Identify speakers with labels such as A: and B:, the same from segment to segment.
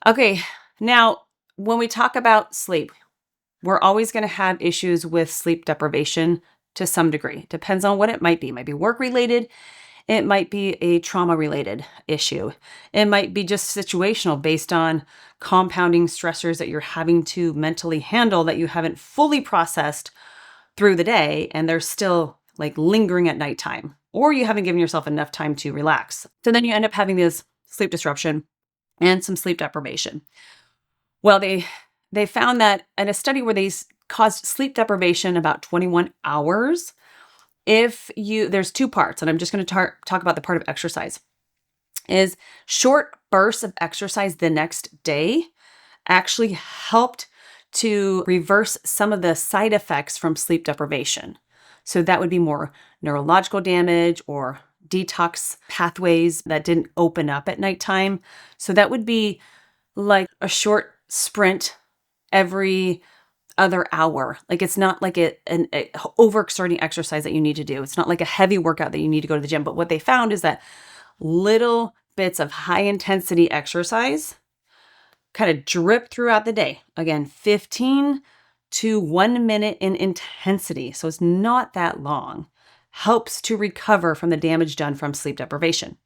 A: Okay, now when we talk about sleep, we're always going to have issues with sleep deprivation to some degree. Depends on what it might be. It might be work related, it might be a trauma related issue. It might be just situational based on compounding stressors that you're having to mentally handle that you haven't fully processed through the day and they're still like lingering at nighttime, or you haven't given yourself enough time to relax. So then you end up having this sleep disruption and some sleep deprivation. Well, they found that in a study where caused sleep deprivation about 21 hours. If you There's two parts, and I'm just going to talk about the part of exercise. Is short bursts of exercise the next day actually helped to reverse some of the side effects from sleep deprivation. So that would be more neurological damage or detox pathways that didn't open up at nighttime. So that would be like a short sprint every other hour. Like it's not like an overexerting exercise that you need to do. It's not like a heavy workout that you need to go to the gym. But what they found is that little bits of high intensity exercise kind of drip throughout the day. Again, 15 to 1 minute in intensity. So it's not that long. Helps to recover from the damage done from sleep deprivation.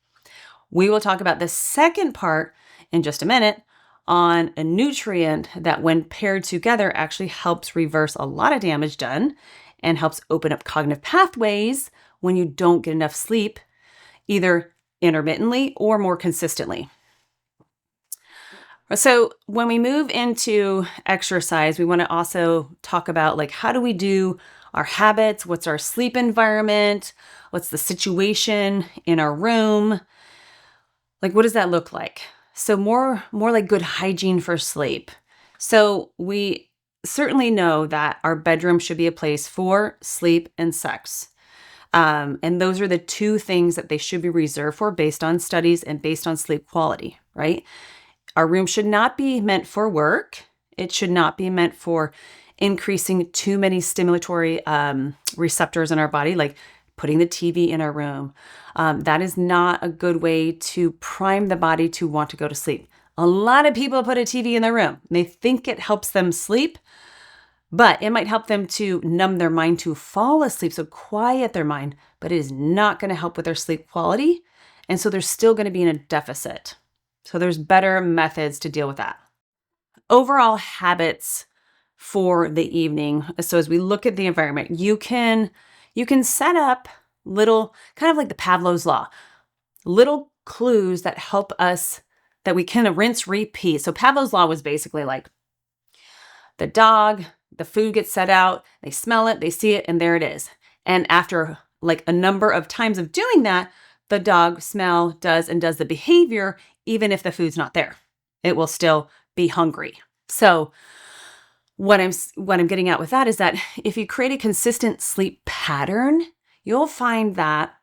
A: We will talk about the second part in just a minute on a nutrient that, when paired together, actually helps reverse a lot of damage done and helps open up cognitive pathways when you don't get enough sleep, either intermittently or more consistently. So when we move into exercise, we want to also talk about like, how do we do our habits? What's our sleep environment? What's the situation in our room? Like, what does that look like? So more like good hygiene for sleep. So we certainly know that our bedroom should be a place for sleep and sex. And those are the two things that they should be reserved for based on studies and based on sleep quality, right? Our room should not be meant for work. It should not be meant for increasing too many stimulatory receptors in our body, like putting the TV in our room. That is not a good way to prime the body to want to go to sleep. A lot of people put a TV in their room. They think it helps them sleep, but it might help them to numb their mind to fall asleep, so quiet their mind, but it is not going to help with their sleep quality. And so they're still going to be in a deficit. So there's better methods to deal with that. Overall habits for the evening. So as we look at the environment, you can set up little, kind of like the Pavlov's law, little clues that help us, that we can rinse, repeat. So Pavlov's law was basically like the dog, the food gets set out, they smell it, they see it, and there it is. And after like a number of times of doing that, the dog does the behavior, even if the food's not there. It will still be hungry. So what I'm getting at with that is that if you create a consistent sleep pattern, you'll find that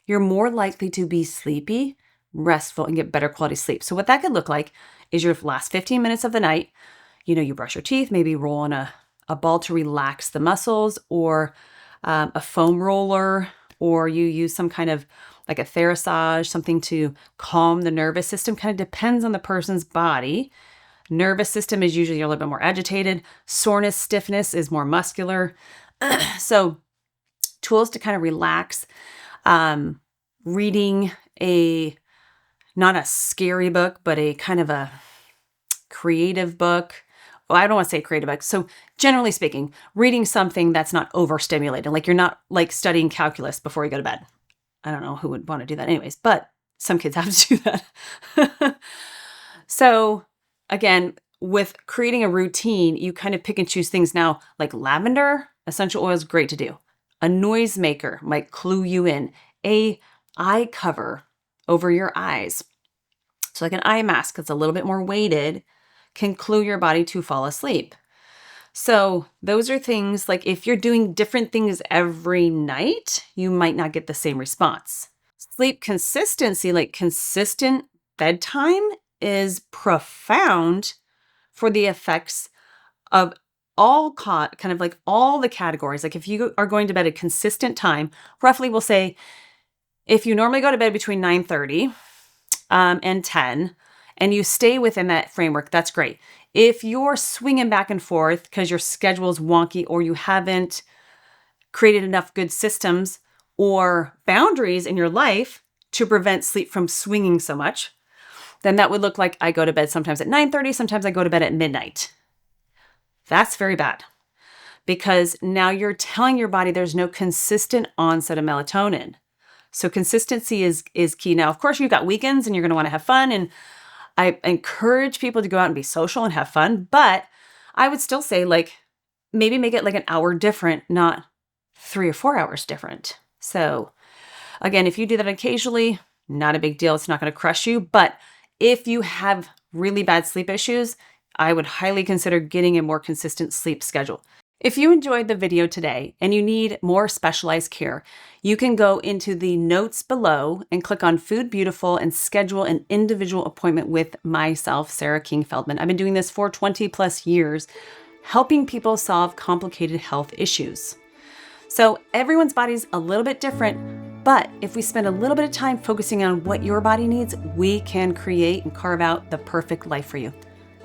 A: you're more likely to be sleepy, restful, and get better quality sleep. So what that could look like is your last 15 minutes of the night, you brush your teeth, maybe roll on a ball to relax the muscles, or a foam roller, or you use some kind of like a therasage, something to calm the nervous system. Kind of depends on the person's body. Nervous system is usually a little bit more agitated. Soreness, stiffness is more muscular. So tools to kind of relax. Reading not a scary book, but a kind of a creative book. Well, I don't want to say creative book. So generally speaking, reading something that's not overstimulating. Like you're not like studying calculus before you go to bed. I don't know who would want to do that anyways, but some kids have to do that. So again, with creating a routine, you kind of pick and choose things now, like lavender, essential oil is great to do. A noisemaker might clue you in. A eye cover over your eyes. So like an eye mask that's a little bit more weighted can clue your body to fall asleep. So those are things like if you're doing different things every night, you might not get the same response. Sleep consistency, like consistent bedtime, is profound for the effects of all kind of like all the categories. Like if you are going to bed at a consistent time, roughly we'll say if you normally go to bed between 9:30 and 10, and you stay within that framework, that's great. If you're swinging back and forth because your schedule is wonky or you haven't created enough good systems or boundaries in your life to prevent sleep from swinging so much, then that would look like I go to bed sometimes at 9:30, sometimes I go to bed at midnight. That's very bad because now you're telling your body there's no consistent onset of melatonin. So consistency is key. Now, of course, you've got weekends and you're going to want to have fun. And I encourage people to go out and be social and have fun. But I would still say, like, maybe make it like an hour different, not 3 or 4 hours different. So again, if you do that occasionally, not a big deal. It's not going to crush you. But if you have really bad sleep issues, I would highly consider getting a more consistent sleep schedule. If you enjoyed the video today and you need more specialized care, you can go into the notes below and click on Food Beautiful and schedule an individual appointment with myself, Sarah King Feldman. I've been doing this for 20 plus years, helping people solve complicated health issues. So everyone's body's a little bit different, but if we spend a little bit of time focusing on what your body needs, we can create and carve out the perfect life for you.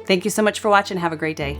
A: Thank you so much for watching. Have a great day.